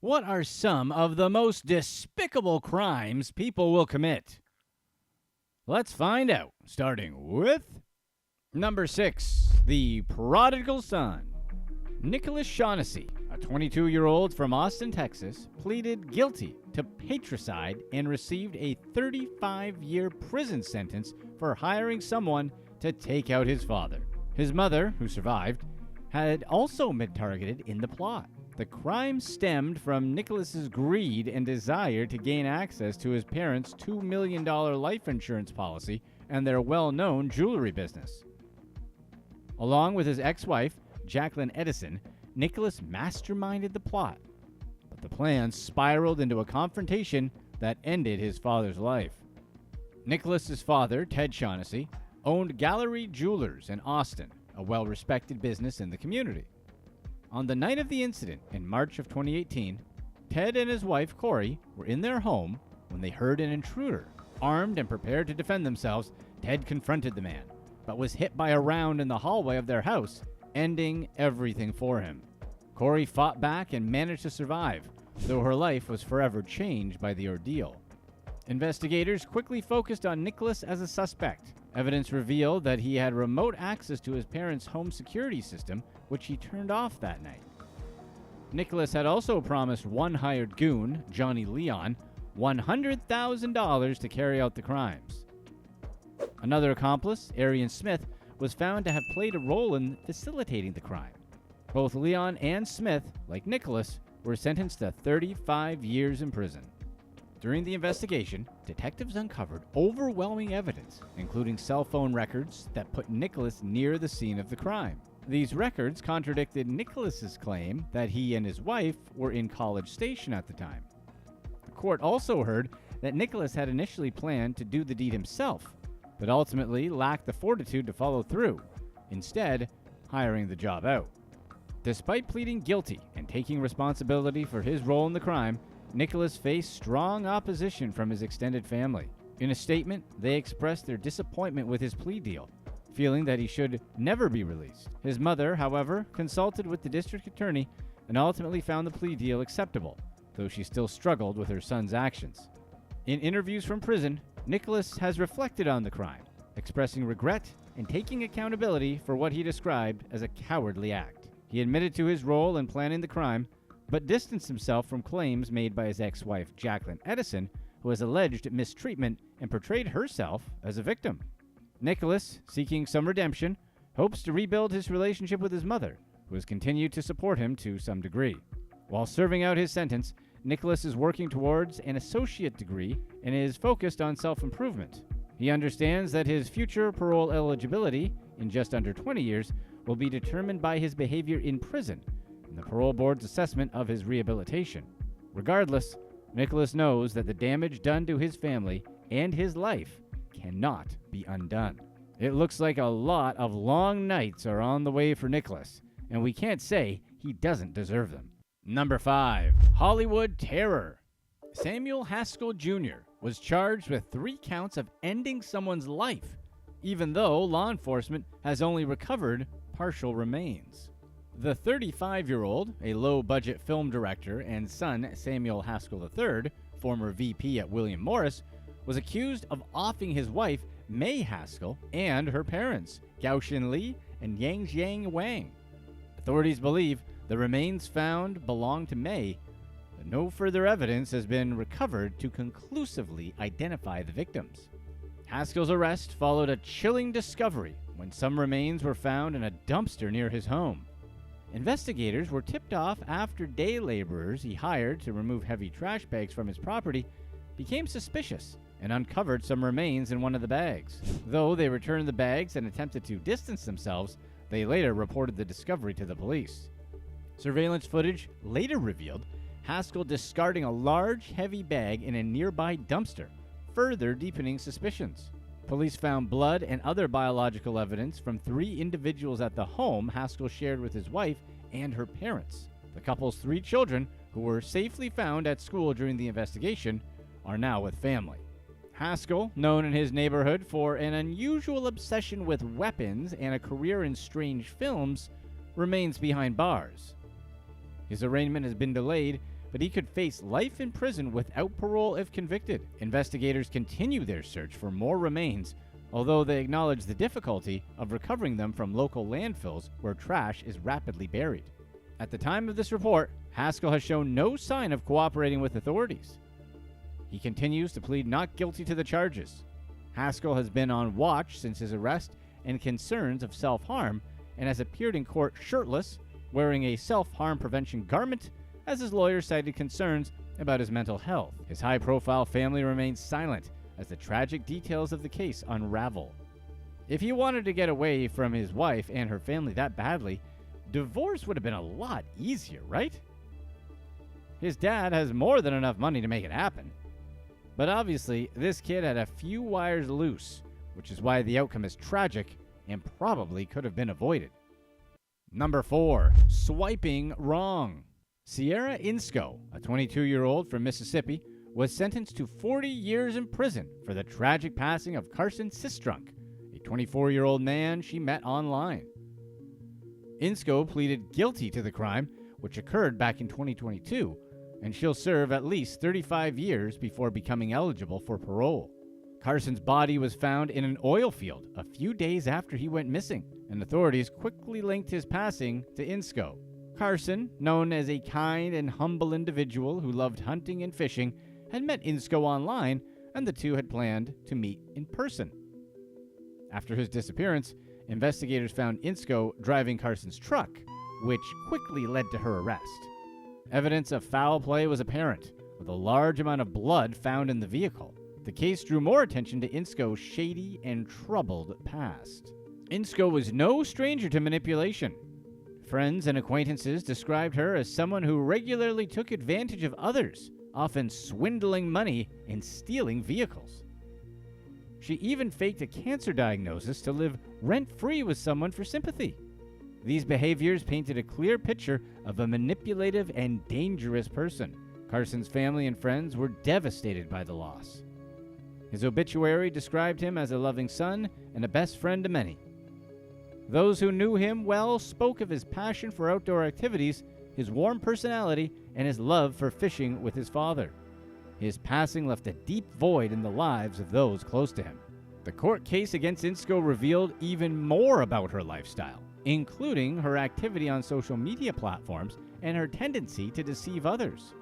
What are some of the most despicable crimes people will commit? Let's find out, starting with number 6, the Prodigal Son. Nicolas Shaughnessy, a 22-year-old from Austin, Texas, pleaded guilty to patricide and received a 35-year prison sentence for hiring someone to take out his father. His mother, who survived, had also been targeted in the plot. The crime stemmed from Nicholas's greed and desire to gain access to his parents' $2 million life insurance policy and their well-known jewelry business. Along with his ex-wife, Jacqueline Edison, Nicholas masterminded the plot, but the plan spiraled into a confrontation that ended his father's life. Nicholas's father, Ted Shaughnessy, owned Gallery Jewelers in Austin, a well-respected business in the community. On the night of the incident in March of 2018, Ted and his wife, Corey, were in their home when they heard an intruder. Armed and prepared to defend themselves, Ted confronted the man, but was hit by a round in the hallway of their house, ending everything for him. Corey fought back and managed to survive, though her life was forever changed by the ordeal. Investigators quickly focused on Nicholas as a suspect. Evidence revealed that he had remote access to his parents' home security system, which he turned off that night. Nicholas had also promised one hired goon, Johnny Leon, $100,000 to carry out the crimes. Another accomplice, Arian Smith, was found to have played a role in facilitating the crime. Both Leon and Smith, like Nicholas, were sentenced to 35 years in prison. During the investigation, detectives uncovered overwhelming evidence, including cell phone records that put Nicholas near the scene of the crime. These records contradicted Nicholas's claim that he and his wife were in College Station at the time. The court also heard that Nicholas had initially planned to do the deed himself, but ultimately lacked the fortitude to follow through, instead hiring the job out. Despite pleading guilty and taking responsibility for his role in the crime, Nicholas faced strong opposition from his extended family. In a statement, they expressed their disappointment with his plea deal, feeling that he should never be released. His mother, however, consulted with the district attorney and ultimately found the plea deal acceptable, though she still struggled with her son's actions. In interviews from prison, Nicholas has reflected on the crime, expressing regret and taking accountability for what he described as a cowardly act. He admitted to his role in planning the crime, but distanced himself from claims made by his ex-wife Jacqueline Edison, who has alleged mistreatment and portrayed herself as a victim. Nicholas, seeking some redemption, hopes to rebuild his relationship with his mother, who has continued to support him to some degree. While serving out his sentence, Nicholas is working towards an associate degree and is focused on self-improvement. He understands that his future parole eligibility, in just under 20 years, will be determined by his behavior in prison and the parole board's assessment of his rehabilitation. Regardless, Nicholas knows that the damage done to his family and his life cannot be undone. It looks like a lot of long nights are on the way for Nicholas, and we can't say he doesn't deserve them. Number 5. Hollywood Terror. Samuel Haskell Jr. was charged with 3 counts of ending someone's life, even though law enforcement has only recovered partial remains. The 35-year-old, a low-budget film director and son Samuel Haskell III, former VP at William Morris, was accused of offing his wife Mei Haskell and her parents, Gaoshan Li and Yanxiang Wang. Authorities believe the remains found belong to Mei, but no further evidence has been recovered to conclusively identify the victims. Haskell's arrest followed a chilling discovery when some remains were found in a dumpster near his home. Investigators were tipped off after day laborers he hired to remove heavy trash bags from his property became suspicious and uncovered some remains in one of the bags. Though they returned the bags and attempted to distance themselves, they later reported the discovery to the police. Surveillance footage later revealed Haskell discarding a large, heavy bag in a nearby dumpster, further deepening suspicions. Police found blood and other biological evidence from 3 individuals at the home Haskell shared with his wife and her parents. The couple's 3 children, who were safely found at school during the investigation, are now with family. Haskell, known in his neighborhood for an unusual obsession with weapons and a career in strange films, remains behind bars. His arraignment has been delayed, but he could face life in prison without parole if convicted. Investigators continue their search for more remains, although they acknowledge the difficulty of recovering them from local landfills where trash is rapidly buried. At the time of this report, Haskell has shown no sign of cooperating with authorities. He continues to plead not guilty to the charges. Haskell has been on watch since his arrest and concerns of self-harm, and has appeared in court shirtless, wearing a self-harm prevention garment, as his lawyer cited concerns about his mental health. His high-profile family remains silent as the tragic details of the case unravel. If he wanted to get away from his wife and her family that badly, divorce would have been a lot easier, right? His dad has more than enough money to make it happen. But obviously, this kid had a few wires loose, which is why the outcome is tragic and probably could have been avoided. Number 4. Swiping wrong. Sierra Insco, a 22-year-old from Mississippi, was sentenced to 40 years in prison for the tragic passing of Carson Sistrunk, a 24-year-old man she met online. Insco pleaded guilty to the crime, which occurred back in 2022, and she'll serve at least 35 years before becoming eligible for parole. Carson's body was found in an oil field a few days after he went missing, and authorities quickly linked his passing to Insco. Carson, known as a kind and humble individual who loved hunting and fishing, had met Insco online, and the two had planned to meet in person. After his disappearance, investigators found Insco driving Carson's truck, which quickly led to her arrest. Evidence of foul play was apparent, with a large amount of blood found in the vehicle. The case drew more attention to Insco's shady and troubled past. Insco was no stranger to manipulation. Friends and acquaintances described her as someone who regularly took advantage of others, often swindling money and stealing vehicles. She even faked a cancer diagnosis to live rent-free with someone for sympathy. These behaviors painted a clear picture of a manipulative and dangerous person. Carson's family and friends were devastated by the loss. His obituary described him as a loving son and a best friend to many. Those who knew him well spoke of his passion for outdoor activities, his warm personality, and his love for fishing with his father. His passing left a deep void in the lives of those close to him. The court case against Insco revealed even more about her lifestyle, including her activity on social media platforms and her tendency to deceive others.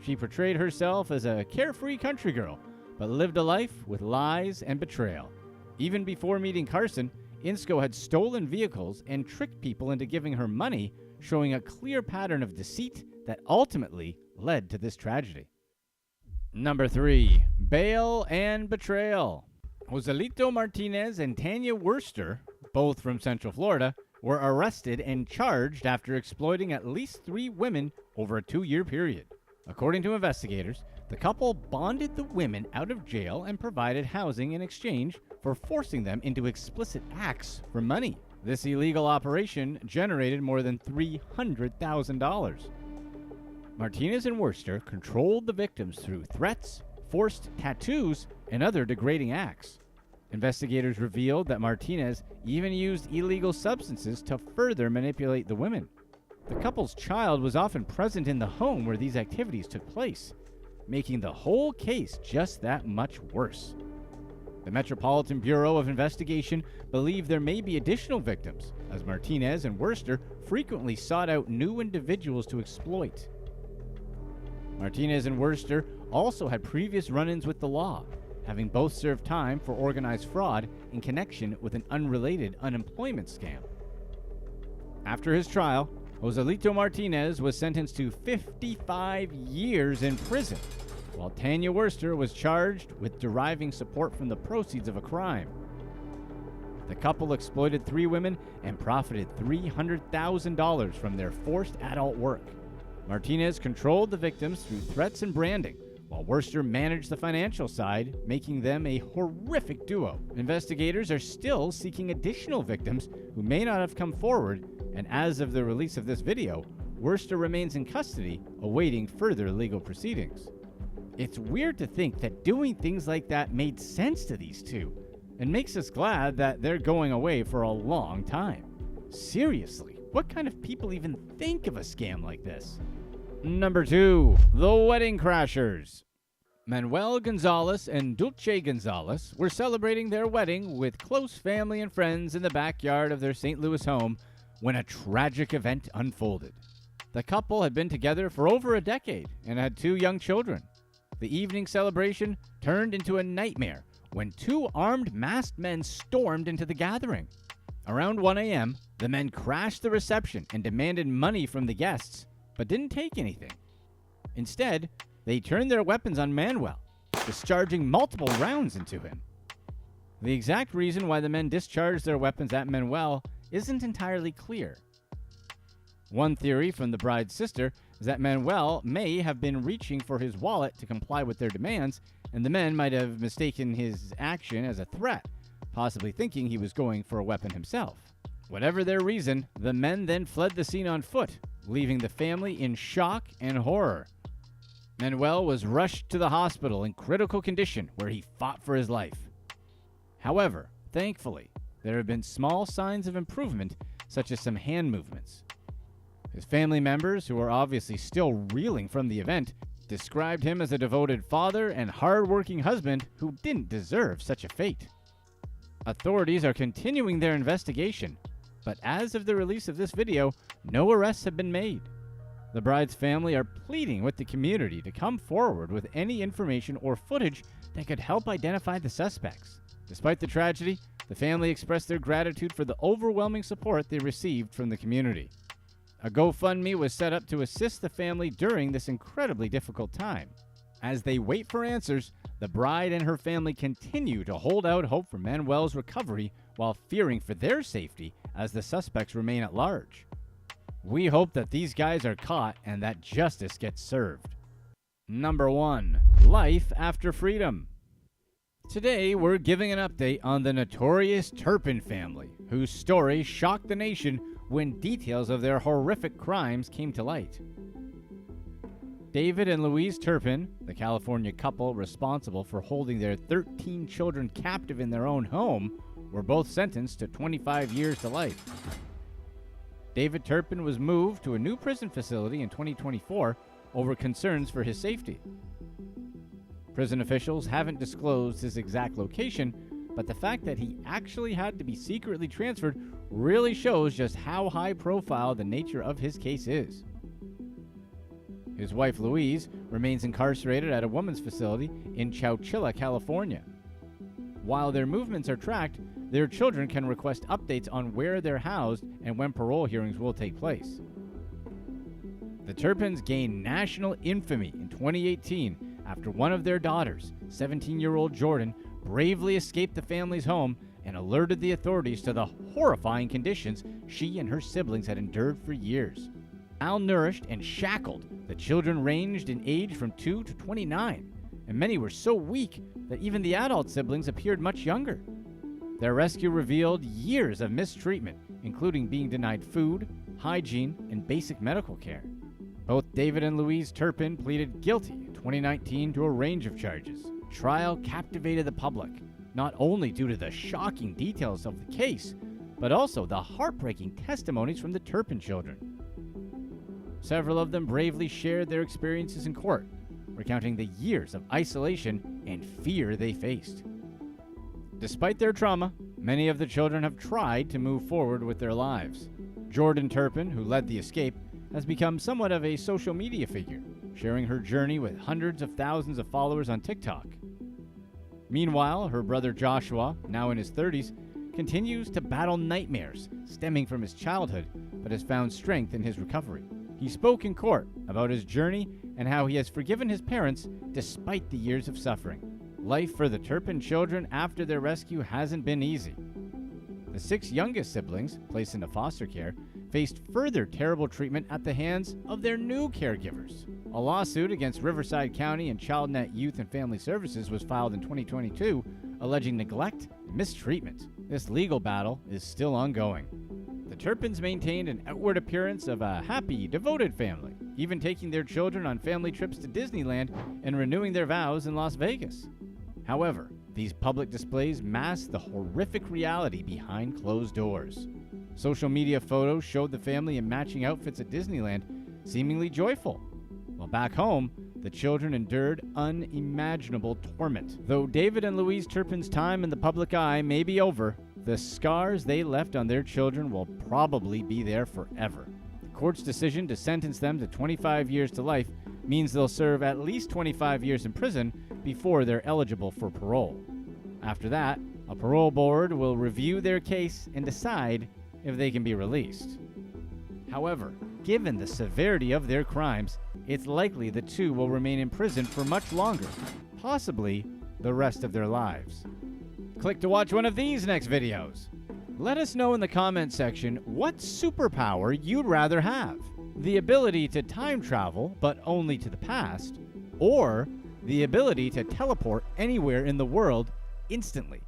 She portrayed herself as a carefree country girl, but lived a life with lies and betrayal. Even before meeting Carson, Insco had stolen vehicles and tricked people into giving her money, showing a clear pattern of deceit that ultimately led to this tragedy. Number 3. Bail and Betrayal. Joselito Martinez and Tanya Worster, both from Central Florida, were arrested and charged after exploiting at least 3 women over a 2-year period. According to investigators, the couple bonded the women out of jail and provided housing in exchange for forcing them into explicit acts for money. This illegal operation generated more than $300,000. Martinez and Worster controlled the victims through threats, forced tattoos, and other degrading acts. Investigators revealed that Martinez even used illegal substances to further manipulate the women. The couple's child was often present in the home where these activities took place, making the whole case just that much worse. The Metropolitan Bureau of Investigation believe there may be additional victims, as Martinez and Worster frequently sought out new individuals to exploit. Martinez and Worster also had previous run-ins with the law, having both served time for organized fraud in connection with an unrelated unemployment scam. After his trial, Joselito Martinez was sentenced to 55 years in prison, while Tanya Worster was charged with deriving support from the proceeds of a crime. The couple exploited 3 women and profited $300,000 from their forced adult work. Martinez controlled the victims through threats and branding, while Worster managed the financial side, making them a horrific duo. Investigators are still seeking additional victims who may not have come forward, and as of the release of this video, Worster remains in custody, awaiting further legal proceedings. It's weird to think that doing things like that made sense to these two, and makes us glad that they're going away for a long time. Seriously, what kind of people even think of a scam like this? Number 2. The Wedding Crashers. Manuel Gonzalez and Dulce Gonzalez were celebrating their wedding with close family and friends in the backyard of their St. Louis home when a tragic event unfolded. The couple had been together for over a decade and had 2 young children. The evening celebration turned into a nightmare when 2 armed masked men stormed into the gathering. Around 1 a.m., the men crashed the reception and demanded money from the guests, but didn't take anything. Instead, they turned their weapons on Manuel, discharging multiple rounds into him. The exact reason why the men discharged their weapons at Manuel isn't entirely clear. One theory from the bride's sister is that Manuel may have been reaching for his wallet to comply with their demands, and the men might have mistaken his action as a threat, possibly thinking he was going for a weapon himself. Whatever their reason, the men then fled the scene on foot, leaving the family in shock and horror. Manuel was rushed to the hospital in critical condition where he fought for his life. However, thankfully, there have been small signs of improvement, such as some hand movements. His family members, who are obviously still reeling from the event, described him as a devoted father and hard-working husband who didn't deserve such a fate. Authorities are continuing their investigation, but as of the release of this video, no arrests have been made. The bride's family are pleading with the community to come forward with any information or footage that could help identify the suspects. Despite the tragedy, the family expressed their gratitude for the overwhelming support they received from the community. A GoFundMe was set up to assist the family during this incredibly difficult time. As they wait for answers, the bride and her family continue to hold out hope for Manuel's recovery while fearing for their safety as the suspects remain at large. We hope that these guys are caught and that justice gets served. Number 1. Life after freedom. Today, we're giving an update on the notorious Turpin family, whose story shocked the nation when details of their horrific crimes came to light. David and Louise Turpin, the California couple responsible for holding their 13 children captive in their own home, were both sentenced to 25 years to life. David Turpin was moved to a new prison facility in 2024 over concerns for his safety. Prison officials haven't disclosed his exact location, but the fact that he actually had to be secretly transferred really shows just how high profile the nature of his case is. His wife Louise remains incarcerated at a women's facility in Chowchilla, California. While their movements are tracked, their children can request updates on where they're housed and when parole hearings will take place. The Turpins gained national infamy in 2018 after one of their daughters, 17-year-old Jordan, bravely escaped the family's home and alerted the authorities to the horrifying conditions she and her siblings had endured for years. Malnourished and shackled, the children ranged in age from 2 to 29, and many were so weak that even the adult siblings appeared much younger. Their rescue revealed years of mistreatment, including being denied food, hygiene, and basic medical care. Both David and Louise Turpin pleaded guilty in 2019 to a range of charges. Trial captivated the public, not only due to the shocking details of the case, but also the heartbreaking testimonies from the Turpin children. Several of them bravely shared their experiences in court, recounting the years of isolation and fear they faced. Despite their trauma, many of the children have tried to move forward with their lives. Jordan Turpin, who led the escape, has become somewhat of a social media figure, sharing her journey with hundreds of thousands of followers on TikTok. Meanwhile, her brother Joshua, now in his 30s, continues to battle nightmares stemming from his childhood, but has found strength in his recovery. He spoke in court about his journey and how he has forgiven his parents despite the years of suffering. Life for the Turpin children after their rescue hasn't been easy. The 6 youngest siblings, placed into foster care, faced further terrible treatment at the hands of their new caregivers. A lawsuit against Riverside County and ChildNet Youth and Family Services was filed in 2022, alleging neglect and mistreatment. This legal battle is still ongoing. The Turpins maintained an outward appearance of a happy, devoted family, even taking their children on family trips to Disneyland and renewing their vows in Las Vegas. However, these public displays mask the horrific reality behind closed doors. Social media photos showed the family in matching outfits at Disneyland, seemingly joyful, While back home, the children endured unimaginable torment. Though David and Louise Turpin's time in the public eye may be over, the scars they left on their children will probably be there forever. The court's decision to sentence them to 25 years to life means they'll serve at least 25 years in prison before they're eligible for parole. After that, a parole board will review their case and decide if they can be released. However, given the severity of their crimes, it's likely the two will remain in prison for much longer, possibly the rest of their lives. Click to watch one of these next videos. Let us know in the comment section what superpower you'd rather have. The ability to time travel, but only to the past, or the ability to teleport anywhere in the world instantly.